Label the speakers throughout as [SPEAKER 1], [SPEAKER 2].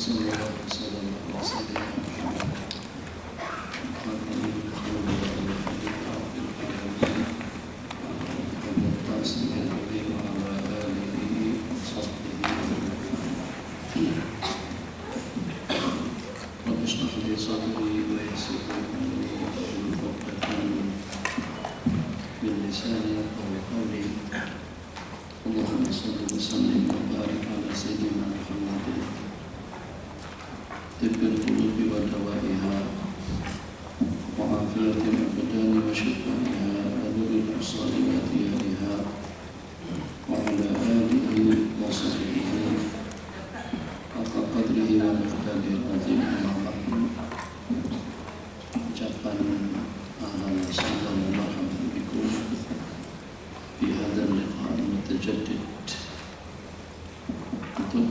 [SPEAKER 1] Sallallahu alaihi wasallam wa sallam Allahumma salli wa sallim wa barik ala sayyidina Muhammadin tibbil qulubi wa dawaiha wa afiyatil abdani wa shifaiha wa nuril absari wa diyariha wa ala alihi wa sahbihi haqqa qadrihi wa miqdarihi al-azim amma ba'du. Ucapan ahlan wa sahlan wa marhaban bikum fi hadzal liqa' al-mutajaddid. Untuk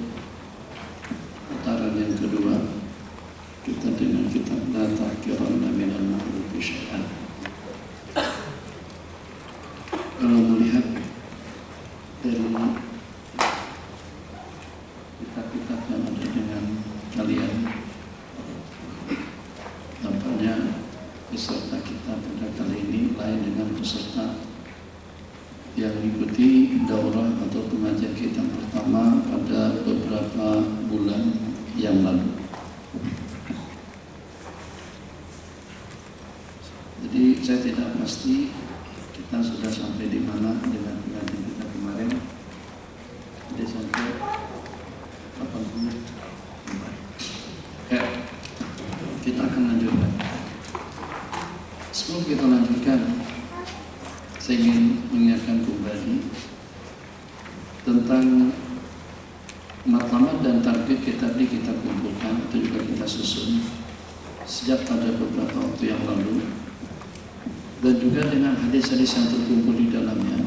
[SPEAKER 1] putaran yang kedua kita dengan kitab La Tahqiranna minal Ma'rufi Syai'an. Kalau melihat dari kitab-kitab yang ada dengan kalian, tampaknya peserta kita pada kali ini lain dengan peserta yang mengikuti daurah atau pengajian kita pertama pada beberapa bulan yang lalu. Jadi saya tidak pasti kita sudah sampai di mana dengan pengajian kita kemarin. Jadi sampai 80. Ya, kita akan lanjutkan. Sebelum kita lanjutkan, saya ingin mengingatkan kembali tentang matlamat dan target kitab ini kita kumpulkan atau juga kita susun sejak pada beberapa waktu yang lalu, dan juga dengan hadis-hadis yang terkumpul di dalamnya.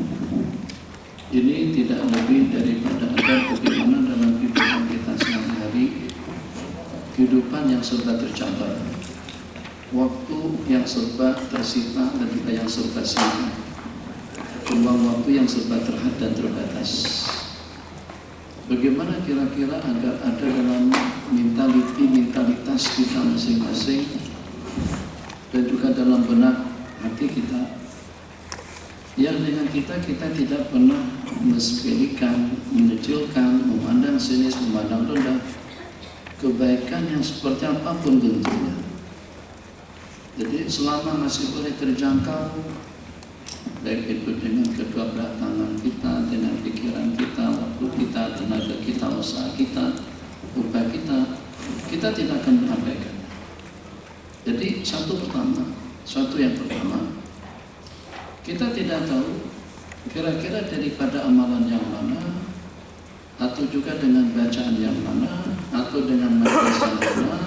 [SPEAKER 1] Ini tidak lebih daripada agar bagaimana dalam kehidupan kita sehari-hari, kehidupan yang serba tercatat, waktu yang serba tersita dan juga yang serba singkat, ruang waktu yang serba terhad dan terbatas. Bagaimana kira-kira agar ada dalam mentalitas kita masing-masing dan juga dalam benak hati kita, yang dengan kita tidak pernah mensepelekan, mengecilkan, memandang sinis, memandang rendah kebaikan yang seperti apapun bentuknya. Jadi selama masih boleh terjangkau, baik itu dengan kedua belah tangan kita, dengan pikiran kita, waktu kita, tenaga kita, usaha kita, upaya kita tidak akan mengabaikan. Jadi suatu yang pertama, kita tidak tahu kira-kira daripada amalan yang mana, atau juga dengan bacaan yang mana, atau dengan majelis yang mana,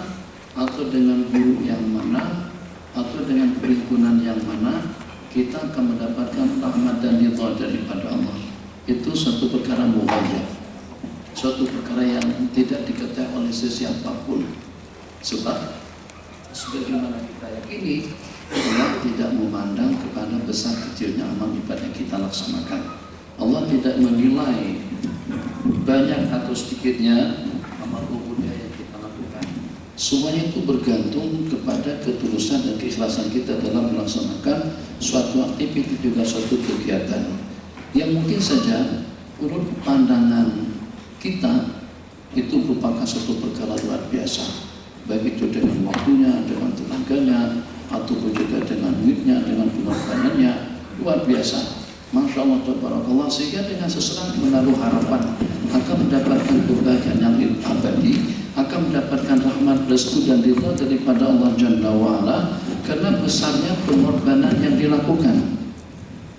[SPEAKER 1] atau dengan guru yang mana, atau dengan perhimpunan yang mana, kita akan mendapatkan rahmat dan ridha daripada Allah. Itu suatu perkara mughayab, suatu perkara yang tidak diketahui oleh sesiapapun. Sebab sebagaimana kita yakini, Allah tidak memandang kepada besar kecilnya amal ibadah yang kita laksanakan. Allah tidak menilai banyak atau sedikitnya amal ibadah yang kita lakukan. Semuanya itu bergantung kepada ketulusan dan keikhlasan kita dalam melaksanakan suatu aktivitas, juga suatu kegiatan yang mungkin saja menurut pandangan kita itu merupakan suatu perkara luar biasa, baik itu dengan waktunya, dengan tenaganya, ataupun juga dengan duitnya, dengan pengorbanannya, luar biasa. Masya Allah, tabarakallah, sehingga dengan seseorang menaruh harapan akan mendapatkan kebahagiaan yang abadi, akan mendapatkan rahmat, restu dan ridha daripada Allah Jalla wa'ala karena besarnya pengorbanan yang dilakukan,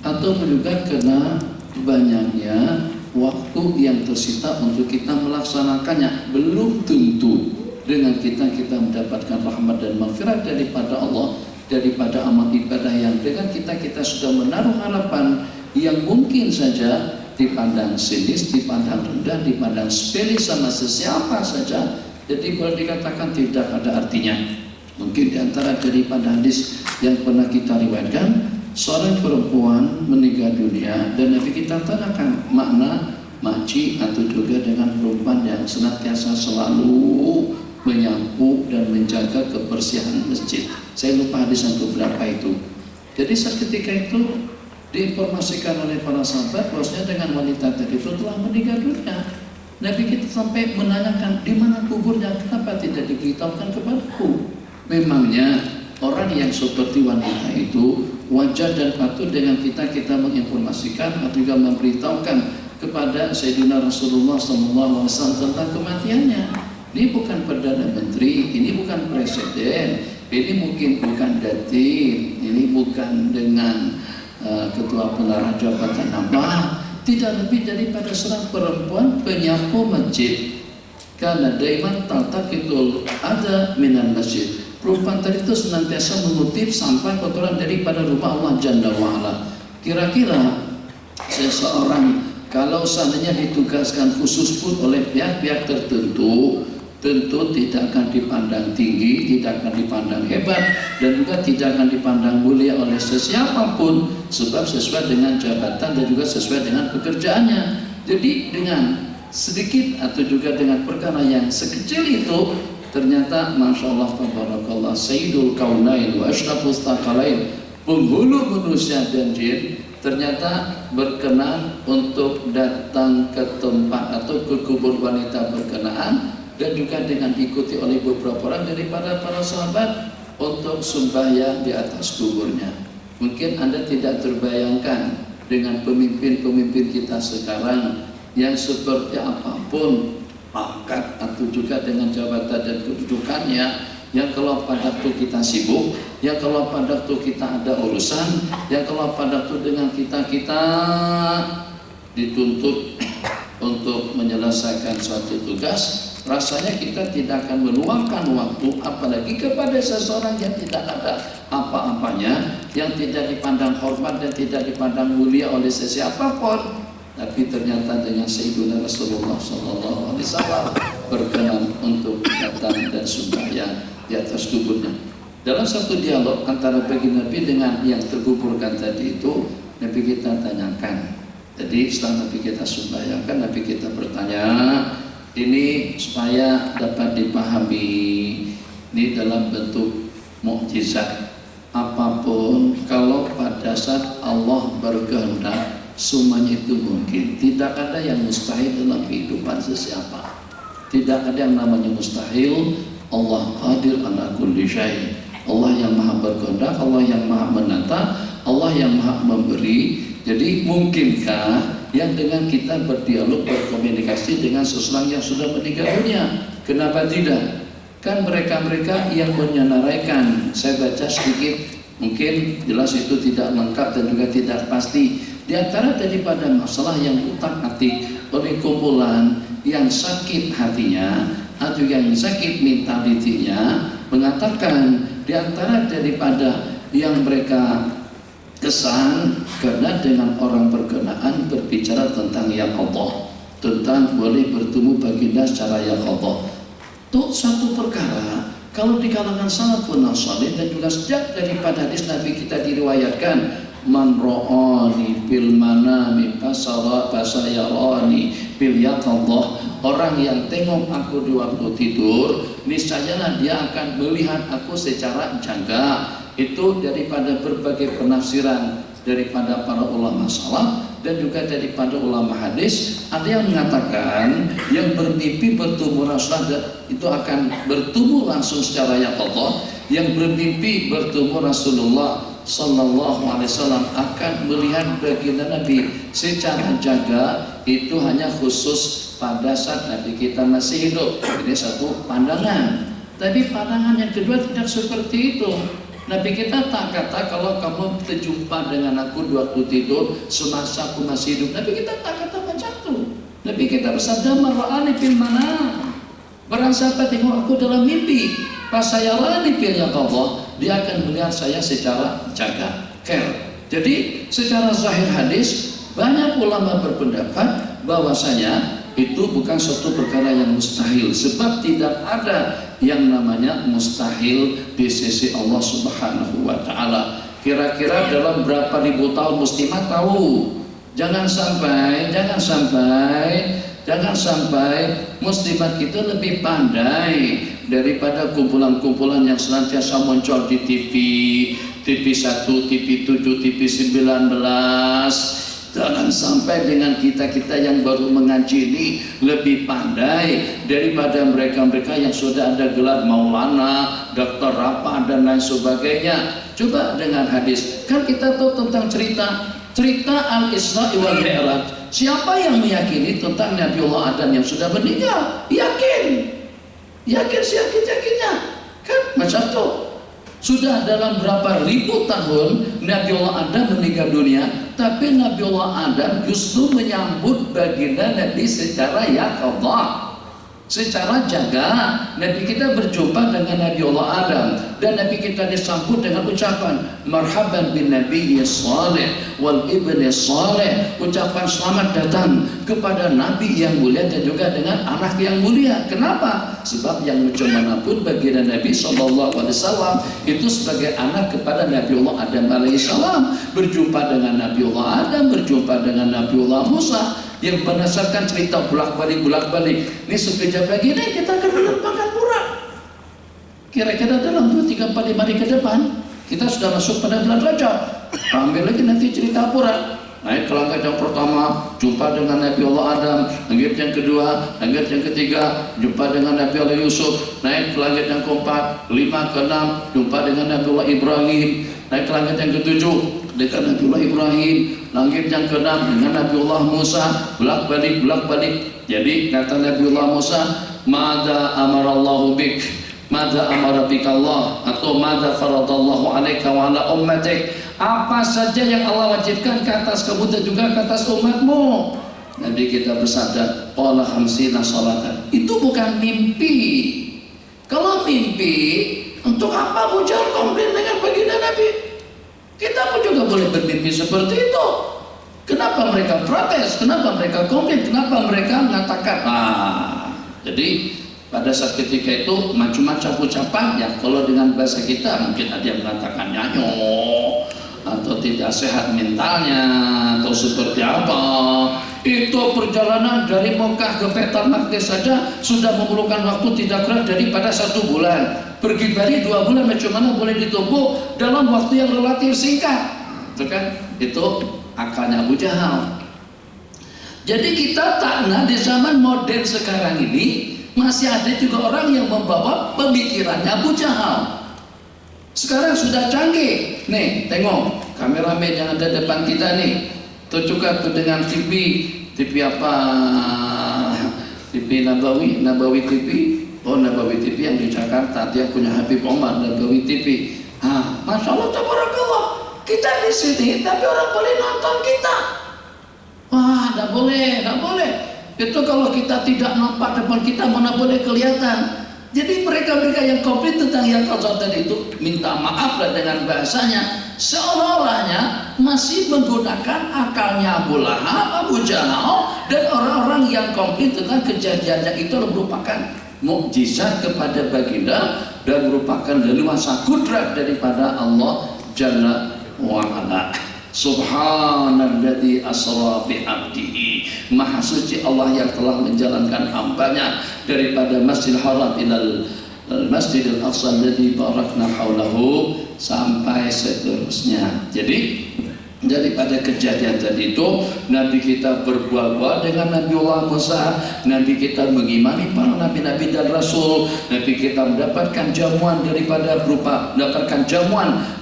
[SPEAKER 1] atau juga karena banyaknya waktu yang tersita untuk kita melaksanakannya. Belum tentu dengan kita mendapatkan rahmat dan maghfirah daripada Allah, daripada amal ibadah yang dengan kita sudah menaruh harapan yang mungkin saja dipandang sinis, dipandang rendah, dipandang sepele sama sesiapa saja. Jadi boleh dikatakan tidak ada artinya. Mungkin diantara daripada hadis yang pernah kita riwayatkan, seorang perempuan meninggal dunia dan Nabi kita tanyakan makna makci atau juga dengan perempuan yang senantiasa selalu menyapu dan menjaga kebersihan masjid. Saya lupa hadis yang keberapa itu. Jadi seketika itu diinformasikan oleh para sahabat bahwasanya dengan wanita tadi itu telah meninggal dunia. Nabi kita sampai menanyakan di mana kuburnya, kenapa tidak diberitahukan kepadaku? Memangnya orang yang seperti wanita itu wajar dan patut dengan kita menginformasikan atau juga memberitahukan kepada Sayyidina Rasulullah SAW tentang kematiannya. Ini bukan Perdana Menteri, ini bukan Presiden, ini mungkin bukan Datin, ini bukan dengan Ketua Pengarah Jabatan apa, tidak lebih daripada seorang perempuan penyapu masjid. Karena daiman taltaqitul ada minan masjid. Perempuan tadi itu senantiasa mengutip sampah kotoran daripada rumah Allah Jalla wa'ala. Kira-kira seseorang kalau seandainya ditugaskan khusus pun oleh pihak-pihak tertentu, tentu tidak akan dipandang tinggi, tidak akan dipandang hebat, dan juga tidak akan dipandang mulia oleh sesiapapun, sebab sesuai dengan jabatan dan juga sesuai dengan pekerjaannya. Jadi dengan sedikit atau juga dengan perkara yang sekecil itu, ternyata Masya Allah tabarakallah Sayyidul Kaunain wa Ashrafus Thaqalain, penghulu manusia dan jin, ternyata berkenan untuk datang ke tempat atau ke kubur wanita berkenaan, dan juga dengan diikuti oleh beberapa orang daripada para sahabat untuk sembahyang di atas kuburnya. Mungkin Anda tidak terbayangkan dengan pemimpin-pemimpin kita sekarang yang seperti apapun pangkat atau juga dengan jabatan dan kedudukannya, yang kalau pada waktu kita sibuk, yang kalau pada waktu kita ada urusan, yang kalau pada waktu dengan kita dituntut untuk menyelesaikan suatu tugas, rasanya kita tidak akan meluangkan waktu apalagi kepada seseorang yang tidak ada apa-apanya, yang tidak dipandang hormat dan tidak dipandang mulia oleh sesiapapun. Tapi ternyata dengan Sayyidina Rasulullah SAW berkenan untuk datang dan sembahyang di atas kuburnya. Dalam satu dialog antara baginda Nabi dengan yang terkuburkan tadi itu, Nabi kita tanyakan. Jadi setelah Nabi kita sembahyangkan, Nabi kita bertanya, ini supaya dapat dipahami, ini dalam bentuk mukjizat. Apapun kalau pada saat Allah berkehendak, semuanya itu mungkin. Tidak ada yang mustahil dalam kehidupan sesiapa. Tidak ada yang namanya mustahil. Allah qadir ala kulli syai'. Allah yang maha berkehendak, Allah yang maha menata, Allah yang maha memberi. Jadi mungkinkah yang dengan kita berdialog, berkomunikasi dengan seseorang yang sudah meninggal dunia? Kenapa tidak? Kan mereka-mereka yang menyenaraikan, saya baca sedikit, mungkin jelas itu tidak lengkap dan juga tidak pasti. Di antara daripada masalah yang utak-atik oleh kumpulan yang sakit hatinya atau yang sakit mentalitinya, mengatakan di antara daripada yang mereka kesan karena dengan orang berkenaan berbicara tentang ya Allah, tentang boleh bertemu baginda secara ya Allah. Itu satu perkara kalau di kalangan salafun salih dan juga sejak daripada hadis Nabi kita diriwayatkan, man ra'ani bil manami fasayarani bil yaqadhah, orang yang tengok aku di waktu tidur, niscaya dia akan melihat aku secara jangka. Itu daripada berbagai penafsiran daripada para ulama salaf dan juga daripada ulama hadis. Ada yang mengatakan yang bermimpi bertemu Rasulullah itu akan bertemu langsung secara yaqadhah, yang bermimpi bertemu Rasulullah Sallallahu Alaihi Wasallam akan melihat baginda Nabi secara jaga, itu hanya khusus pada saat Nabi kita masih hidup. Ini satu pandangan. Tapi pandangan yang kedua tidak seperti itu. Nabi kita tak kata kalau kamu terjumpa dengan aku di waktu tidur semasa aku masih hidup. Nabi kita tak kata macam itu. Nabi kita bersabda, mar'ani fil manam, barang siapa tengok aku dalam mimpi, fasayarani fil yaqadhah, dia akan melihat saya secara jaga, care. Jadi secara zahir hadis banyak ulama berpendapat bahwasanya itu bukan suatu perkara yang mustahil, sebab tidak ada yang namanya mustahil di sisi Allah Subhanahu wa taala. Kira-kira dalam berapa ribu tahun muslimah tahu? Jangan sampai Jangan sampai muslimat kita lebih pandai daripada kumpulan-kumpulan yang senantiasa muncul di TV, TV 1, TV 7, TV 19. Jangan sampai dengan kita-kita yang baru mengaji ini lebih pandai daripada mereka-mereka yang sudah ada gelar maulana, doktor apa dan lain sebagainya. Coba dengan hadis, kan kita tahu tentang cerita Al-Isra wal Mi'raj. Siapa yang meyakini tentang Nabiullah Adam yang sudah meninggal? Yakin seyakin-yakinnya. Kan macam tu. Sudah dalam berapa ribu tahun Nabiullah Adam meninggal dunia, tapi Nabiullah Adam justru menyambut baginda Nabi secara yaqadha, secara jaga. Nabi kita berjumpa dengan Nabiullah Adam dan Nabi kita disambut dengan ucapan marhaban bin nabiyyi salih wal ibni salih, ucapan selamat datang kepada Nabi yang mulia dan juga dengan anak yang mulia. Kenapa? Sebab yang bagaimanapun baginda Nabi SAW itu sebagai anak kepada Nabiullah Adam alaihissalam, berjumpa dengan Nabiullah Adam, berjumpa dengan Nabiullah Musa, yang berdasarkan cerita bolak-balik. Ini sekejap lagi nih kita akan menerbangkan burak. Kira-kira dalam 2, 3, 4, 5 hari ke depan kita sudah masuk pada bulan Rajab. Ambil lagi nanti cerita burak. Naik ke langit yang pertama, jumpa dengan Nabi Allah Adam. Langit yang kedua, langit yang ketiga, jumpa dengan Nabi Allah Yusuf. Naik ke langit yang keempat, 5 ke 6, jumpa dengan Nabi Allah Ibrahim. Naik ke langit yang ketujuh dengan Nabi Allah Ibrahim. Langit yang ke-6 dengan Nabi Allah Musa. Bolak-balik. Jadi kata Nabi Allah Musa, "Mada amarallahu bik, mada amara bikallah, atau mada faradallahu alaika wa ala ummatik." Apa saja yang Allah wajibkan ke atas kamu dan juga ke atas umatmu. Nabi kita bersabda, qala khamsina salatan. Itu bukan mimpi. Kalau mimpi, untuk apa Abu Jahal komplain dengan baginda Nabi? Kita pun juga boleh bermimpi seperti itu. Kenapa mereka protes? Kenapa mereka komplain? Kenapa mereka mengatakan? Jadi pada saat ketika itu macam-macam ucapan ya. Kalau dengan bahasa kita mungkin ada yang mengatakan nyanyo, atau tidak sehat mentalnya, atau seperti apa. Itu perjalanan dari Mekah ke Baitul Maqdis saja sudah memerlukan waktu tidak kurang daripada 1 bulan. Pergi balik 2 bulan macam mana boleh ditempuh dalam waktu yang relatif singkat. Itu kan? Itu akalnya Abu Jahal. Jadi kita takna di zaman modern sekarang ini masih ada juga orang yang membawa pemikirannya Abu Jahal. Sekarang sudah canggih. Nih, tengok kameramen yang ada depan kita nih. Tunjukkan tuh dengan TV apa? TV Nabawi TV. Oh, Nabawi TV yang di Jakarta, dia punya Habib Omar, Nabawi TV. Masya Allah, tabarakallah. Kita di sini, tapi orang boleh nonton kita. Wah, tidak boleh. Itu kalau kita tidak nampak depan kita, mana boleh kelihatan. Jadi mereka-mereka yang komplain tentang yang qadha tadi itu minta maaf lah dengan bahasanya, seolah-olahnya masih menggunakan akalnya Abu Lahab, Abu Jahal, dan orang-orang yang komplain tentang kejadiannya itu merupakan mukjizat kepada baginda dan merupakan leluasa kudrat daripada Allah Jalla wa Ala. Subhanalladzi asra bi 'abdihi. Maha suci Allah yang telah menjalankan hambanya daripada Masjidil Haram ilal Masjidil Aqsa alladzi barakna haulahu sampai seterusnya. Jadi daripada kejadian tadi itu Nabi kita berbual-bual dengan Nabiullah Musa. Nabi kita mengimani para nabi-nabi dan rasul. Nabi kita mendapatkan jamuan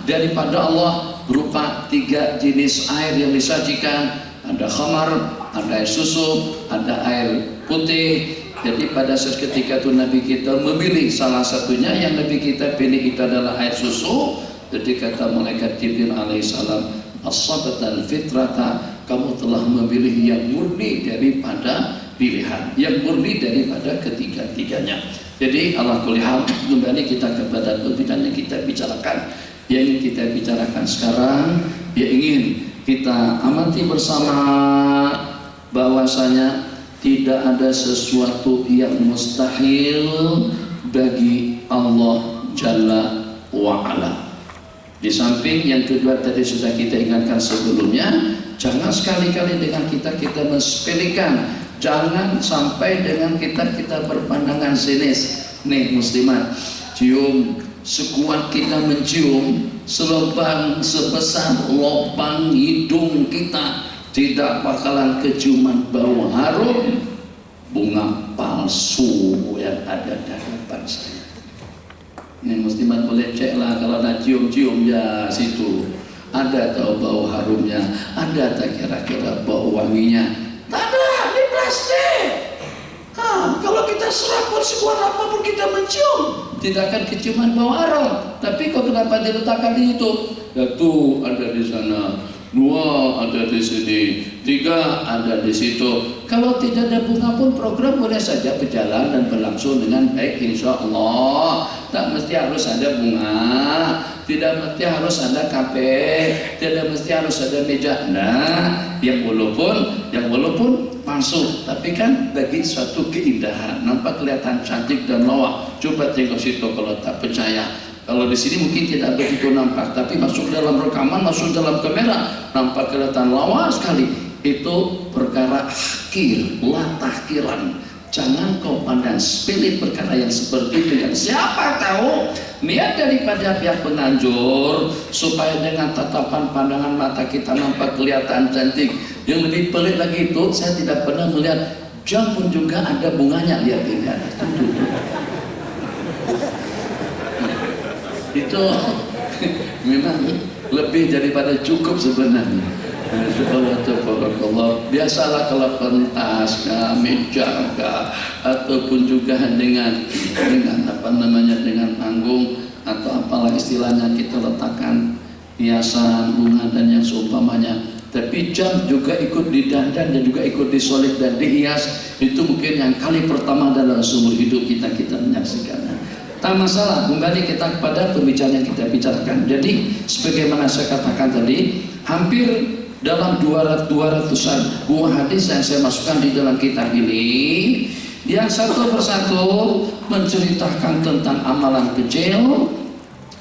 [SPEAKER 1] daripada Allah berupa 3 jenis air yang disajikan. Ada khamar, ada air susu, ada air putih. Jadi pada saat ketika itu Nabi kita memilih salah satunya, yang Nabi kita pilih itu adalah air susu. Jadi kata malaikat Jibril alaihissalam, as-sabtal fitrata, kamu telah memilih yang murni daripada pilihan, yang murni daripada ketiga-tiganya. Jadi Allah kulihal, kembali kita kepada topik yang kita bicarakan. Yang kita bicarakan sekarang, ya ingin kita amati bersama bahwasanya tidak ada sesuatu yang mustahil bagi Allah Jalla wa'ala. Di samping yang kedua tadi sudah kita ingatkan sebelumnya, jangan sekali-kali dengan kita mensepelekan Jangan sampai dengan kita berpandangan sinis. Nih muslimat, cium, sekuat kita mencium, selubang sebesar lubang hidung kita tidak bakalan keciuman bau harum bunga palsu yang ada di hadapan saya. Ini muslimat boleh cek lah, kalau ada cium-cium ya situ ada tahu bau harumnya, ada tak kira-kira bau wanginya? Tak ada, ini plastik. Kalau kita seraput sekuat apapun kita mencium, tidak akan keciuman bau harum. Tapi kok kenapa diletakkan di itu? Satu ada di sana, dua ada di sini, tiga ada di situ. Kalau tidak ada bunga pun program boleh saja berjalan dan berlangsung dengan baik insya Allah. Tak mesti harus ada bunga, tidak mesti harus ada kafe, tidak mesti harus ada meja. Nah, yang walaupun masuk, tapi kan bagi suatu keindahan, nampak kelihatan cantik dan lawak. Coba tengok situ kalau tak percaya. Kalau di sini mungkin tidak begitu nampak, tapi masuk dalam rekaman, masuk dalam kamera, nampak kelihatan lawa sekali. Itu perkara hakir, la tahkiran. Jangan kau pandang sepele perkara yang seperti itu. Yang siapa tahu niat daripada pihak penganjur supaya dengan tatapan pandangan mata kita nampak kelihatan cantik. Yang lebih pelik lagi itu, saya tidak pernah melihat jam pun juga ada bunganya. Lihat ini ada itu memang lebih daripada cukup sebenarnya. Biasalah kalau pentas, meja, ataupun juga dengan panggung atau apalah istilahnya kita letakkan hiasan bunga dan yang seumpamanya. Tapi jam juga ikut didandan dan juga ikut disolid dan dihias. Itu mungkin yang kali pertama dalam seumur hidup kita menyaksikannya. Tak masalah, kembali kita kepada pembicaraan yang kita bicarakan. Jadi sebagaimana saya katakan tadi, hampir dalam 200-an buah hadis yang saya masukkan di dalam kitab ini, yang satu persatu menceritakan tentang amalan kecil,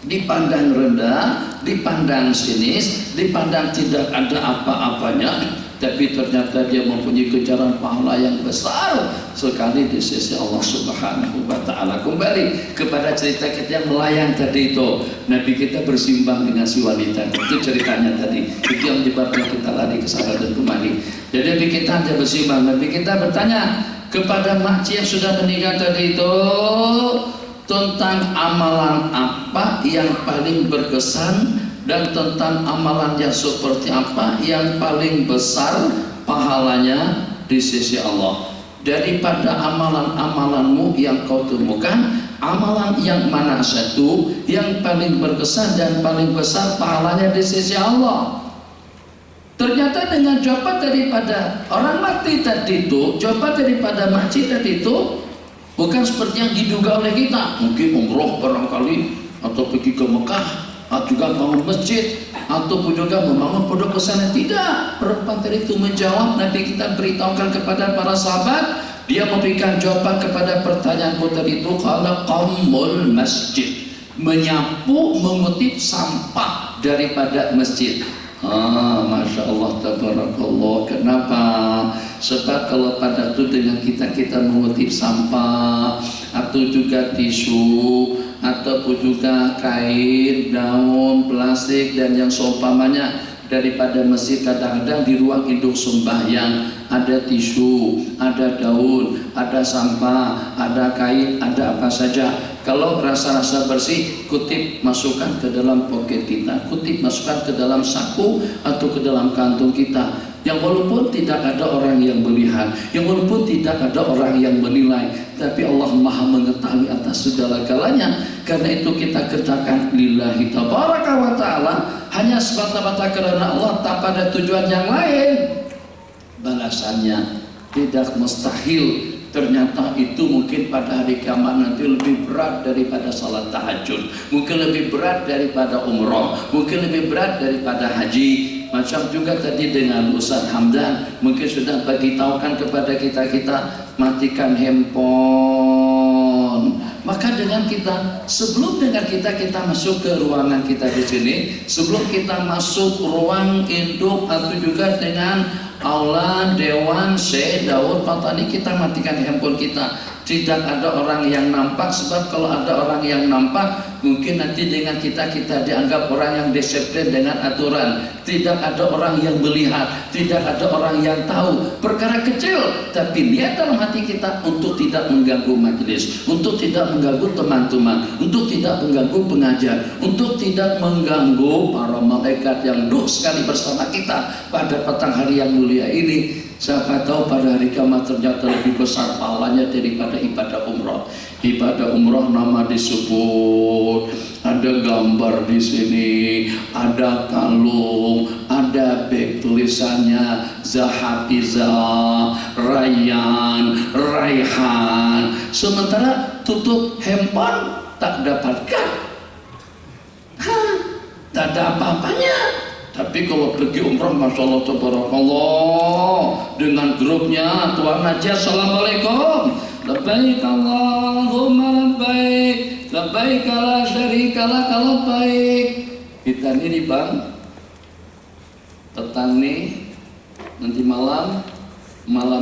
[SPEAKER 1] dipandang rendah, dipandang sinis, dipandang tidak ada apa-apanya, tapi ternyata dia mempunyai kejaran pahala yang besar sekali di sisi Allah Subhanahu wa Ta'ala. Kembali kepada cerita kita yang melayang tadi itu, Nabi kita bersimbang dengan si wanita. Itu ceritanya tadi, itu yang menyebabkan kita lari ke sana dan kemari. Jadi Nabi kita hanya bersimbang. Nabi kita bertanya kepada makcik yang sudah meninggal tadi itu tentang amalan apa yang paling berkesan dan tentang amalan yang seperti apa yang paling besar pahalanya di sisi Allah. Daripada amalan-amalanmu yang kau temukan, amalan yang mana satu yang paling berkesan dan paling besar pahalanya di sisi Allah? Ternyata dengan jawaban daripada orang mati tadi itu, jawaban daripada makcik tadi itu bukan seperti yang diduga oleh kita. Mungkin umroh barangkali, atau pergi ke Mekah, atau juga bangun masjid, ataupun juga membangun pondok pesantren. Tidak, perempuan tadi itu menjawab. Nabi kita beritahukan kepada para sahabat, dia memberikan jawaban kepada pertanyaanku tadi itu, kalau qaumul masjid, menyapu, mengutip sampah daripada masjid. Masya Allah, tabarakallah. Kenapa? Sebab kalau pada itu dengan kita mengutip sampah atau juga tisu ataupun juga kain, daun, plastik dan yang seumpamanya daripada masjid, kadang-kadang di ruang induk sembahyang ada tisu, ada daun, ada sampah, ada kain, ada apa saja. Kalau rasa-rasa bersih, kutip masukkan ke dalam poket kita, kutip masukkan ke dalam saku atau ke dalam kantung kita. Yang walaupun tidak ada orang yang melihat, yang walaupun tidak ada orang yang menilai, tapi Allah Maha mengetahui atas segala galanya. Karena itu kita kerjakan lillahi tabaraka wa ta'ala, hanya semata-mata karena Allah, tak pada tujuan yang lain. Balasannya tidak mustahil. Ternyata itu mungkin pada hari kiamat nanti lebih berat daripada salat tahajud, mungkin lebih berat daripada umroh, mungkin lebih berat daripada haji. Macam juga tadi dengan Ustaz Hamdan, mungkin sudah beritahukan kepada kita matikan handphone. Maka dengan kita, sebelum dengan kita masuk ke ruangan kita di sini, sebelum kita masuk ruang induk atau juga dengan Aula, Dewan, C, Daud, Patani, kita matikan handphone kita. Tidak ada orang yang nampak, sebab kalau ada orang yang nampak mungkin nanti dengan kita dianggap orang yang disiplin dengan aturan. Tidak ada orang yang melihat, tidak ada orang yang tahu. Perkara kecil, tapi niat dalam hati kita untuk tidak mengganggu majelis, untuk tidak mengganggu teman-teman, untuk tidak mengganggu pengajar, untuk tidak mengganggu para malaikat yang duduk sekali bersama kita pada petang hari yang mulia ini. Siapa tahu pada hari kiamat ternyata lebih besar pahalanya daripada ibadah umroh. Ibadah umroh nama disebut, ada gambar di sini, ada kalung, ada bag tulisannya Zahabiza, Rayyan, Raihan. Sementara tutup handphone tak dapatkan, tak ada apa-apanya. Tapi kalau pergi umrah, Masya Allah, tabarakallah, dengan grupnya Tuan Haji, Assalamualaikum, labbaik Allahumma labbaik, labbaik la syarika lak labbaik. Kita ini bang, petang nih, nanti malam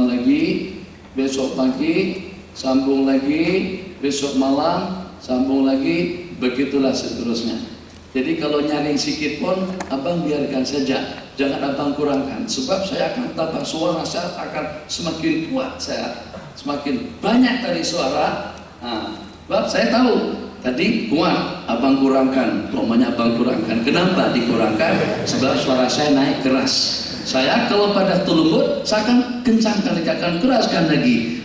[SPEAKER 1] lagi, besok pagi, sambung lagi, besok malam, sambung lagi, begitulah seterusnya. Jadi kalau nyaring sikit pun abang biarkan saja, jangan abang kurangkan, sebab saya akan tambah suara, saya akan semakin kuat, saya semakin banyak tadi suara. Sebab saya tahu tadi kuat, abang kurangkan, namanya abang kurangkan. Kenapa dikurangkan? Sebab suara saya naik keras. Saya kalau pada tulumut, saya akan kencangkan, akan keraskan lagi.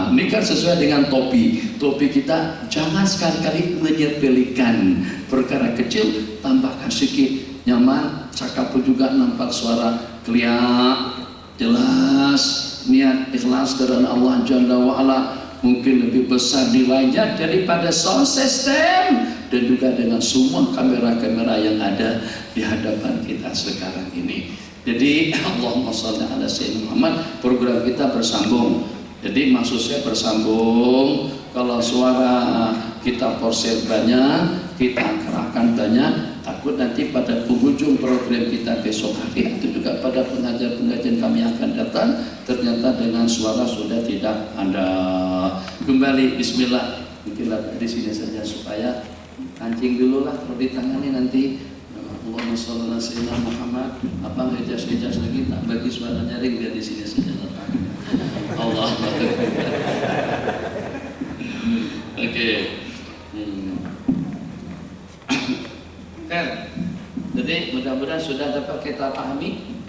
[SPEAKER 1] Ini kan sesuai dengan topi kita, jangan sekali-kali menyepelekan perkara kecil, tambahkan sedikit, nyaman, cakap pun juga nampak suara keliak, jelas, niat ikhlas karena Allah Jalla wa'ala mungkin lebih besar nilainya daripada sound system dan juga dengan semua kamera-kamera yang ada di hadapan kita sekarang ini. Jadi Allahumma sholli ala sayyidina Muhammad, program kita bersambung. Jadi maksud saya bersambung, kalau suara kita porsir banyak, kita kerahkan banyak, takut nanti pada penghujung program kita besok hari itu juga pada pengajar-pengajian kami akan datang, ternyata dengan suara sudah tidak ada. Kembali, bismillah, mungkinlah di sini saja supaya kancing dulu lah, kalau ditangani nanti. Allahumma sholli ala sayyidina Muhammad, apa ngejas lagi, tak bagi suara nyaring biar di sini saja datang. Allah. Oke. Jadi mudah-mudahan sudah dapat kita pahami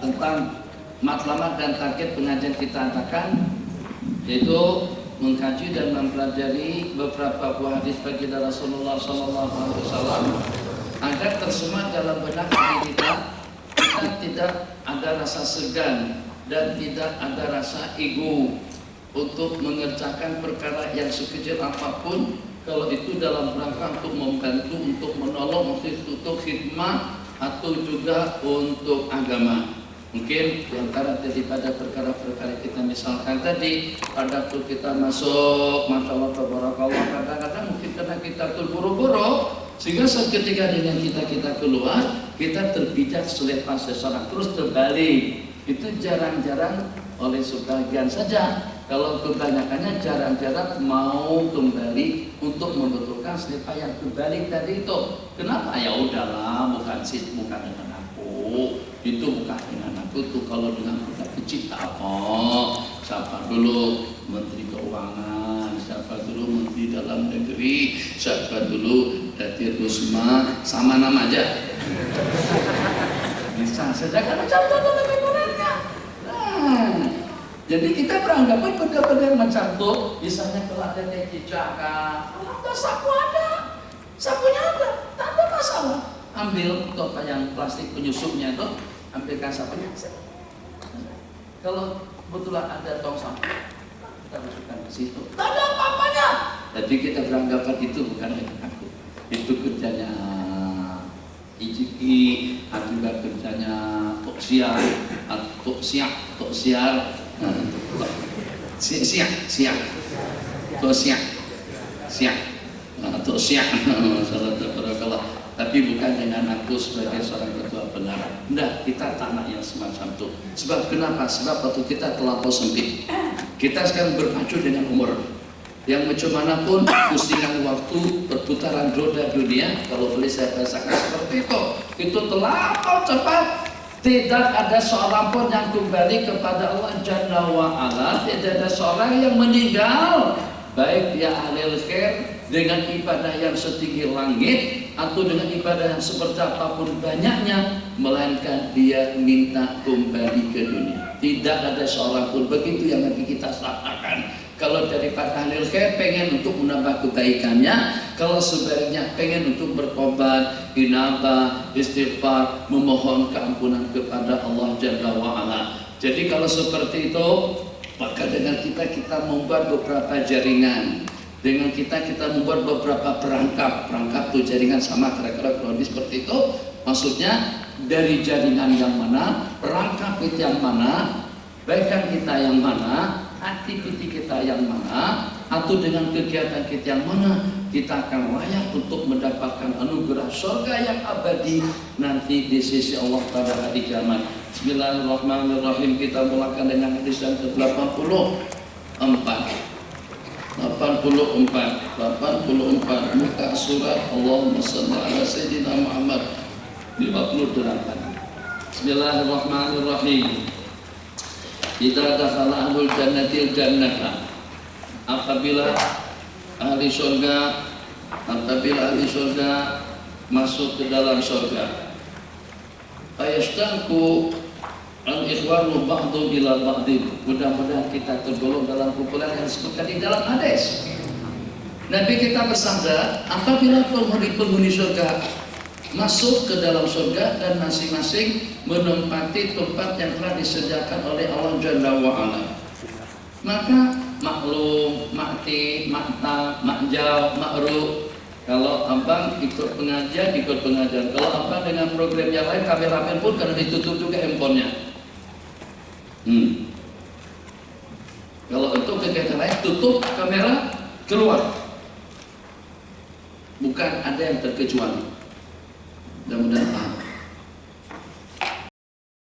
[SPEAKER 1] tentang matlamat dan target pengajian kita adakan, yaitu mengkaji dan mempelajari beberapa buah hadis baginda Rasulullah SAW agar tersemat dalam benak hati kita tidak ada rasa segan dan tidak ada rasa ego untuk mengerjakan perkara yang sekecil apapun, kalau itu dalam rangka untuk membantu, untuk menolong, untuk khidmah atau juga untuk agama. Mungkin diantara daripada perkara-perkara kita misalkan tadi, pada waktu kita masuk, Masya Allah, tabarakallah, kadang-kadang mungkin karena kita terburu-buru, sehingga seketika dengan kita keluar, kita terpijak selepas seseorang terus terbalik. Itu jarang-jarang oleh sebagian saja. Kalau kebanyakannya jarang-jarang mau kembali untuk membetulkan selepas yang terbalik tadi itu. Kenapa? Ya udahlah, bukan dengan aku, itu bukan dengan aku tuh. Kalau dengan kita pencipta apa? Siapa dulu Menteri Keuangan, siapa dulu Menteri Dalam Negeri, siapa dulu Datir Rusma, sama nama aja. Bisa saja karena contoh lebih kurangnya. Jadi kita beranggapan benar-benar mencantum, misalnya kalau ada kayak cicaka, kalau ada sapu ada, sapunya ada, tak ada masalah. Ambil untuk yang plastik penyusupnya itu, ambilkan sapunya. Kalau kebetulan ada tong sampah, kita masukkan ke situ, tak ada apa-apanya. Jadi kita beranggapan itu bukan dengan aku, itu kerjanya Ijiki, atau juga kerjanya Toksiar, siap. Salah barakallah. Tapi bukan dengan aku sebagai seorang ketua benar. Nah, kita tak nak yang semacam itu. Sebab kenapa? Sebab waktu kita terlampau sempit. Kita sekarang berpacu dengan umur. Yang macam mana pun pusingan waktu, perputaran roda dunia, kalau boleh saya bahasakan seperti itu terlampau cepat. Tidak ada seorang pun yang kembali kepada Allah Jalla wa'ala. Tidak ada seorang yang meninggal, baik dia ahli khair dengan ibadah yang setinggi langit atau dengan ibadah yang seperti apapun banyaknya, melainkan dia minta kembali ke dunia. Tidak ada seorang pun begitu yang nanti kita rasakan. Kalau daripada ahli khair pengen untuk menambah kebaikannya, kalau sebaliknya pengen untuk bertobat, inabah, istighfar, memohon keampunan kepada Allah Jalla wa'ala. Jadi kalau seperti itu, maka dengan kita membuat beberapa jaringan. Dengan kita membuat beberapa perangkap itu jaringan sama kira-kira kurang lebih seperti itu. Maksudnya dari jaringan yang mana, perangkap itu yang mana, baikkan kita yang mana, aktiviti kita yang mana, atau dengan kegiatan kita yang mana, kita akan layak untuk mendapatkan anugerah surga yang abadi nanti di sisi Allah pada hari kiamat. Bismillahirrahmanirrahim. Kita mulakan dengan hadis yang ke-84. 84 muka surat Allahumma shalli ala sayyidina Muhammad 58. Bismillahirrahmanirrahim. Idza dakhala ahlul jannatil jannata, apabila ahli surga masuk ke dalam surga, ayastaqu al-ikhwanu ba'du ila ba'din. Mudah-mudahan kita tergolong dalam kumpulan yang disebutkan di dalam hadis. Nabi kita bersabda, apabila penghuni surga masuk ke dalam surga dan masing-masing menempati tempat yang telah disediakan oleh Allah Jalla wa'ala, maka maklum, makti, makta, makjau, makruh. Kalau abang ikut pengajian. Kalau abang dengan program yang lain, kameramen pun karena ditutup juga handphonenya. Kalau untuk kegiatan lain, tutup kamera, keluar. Bukan ada yang terkecuali. Mudah-mudahan paham.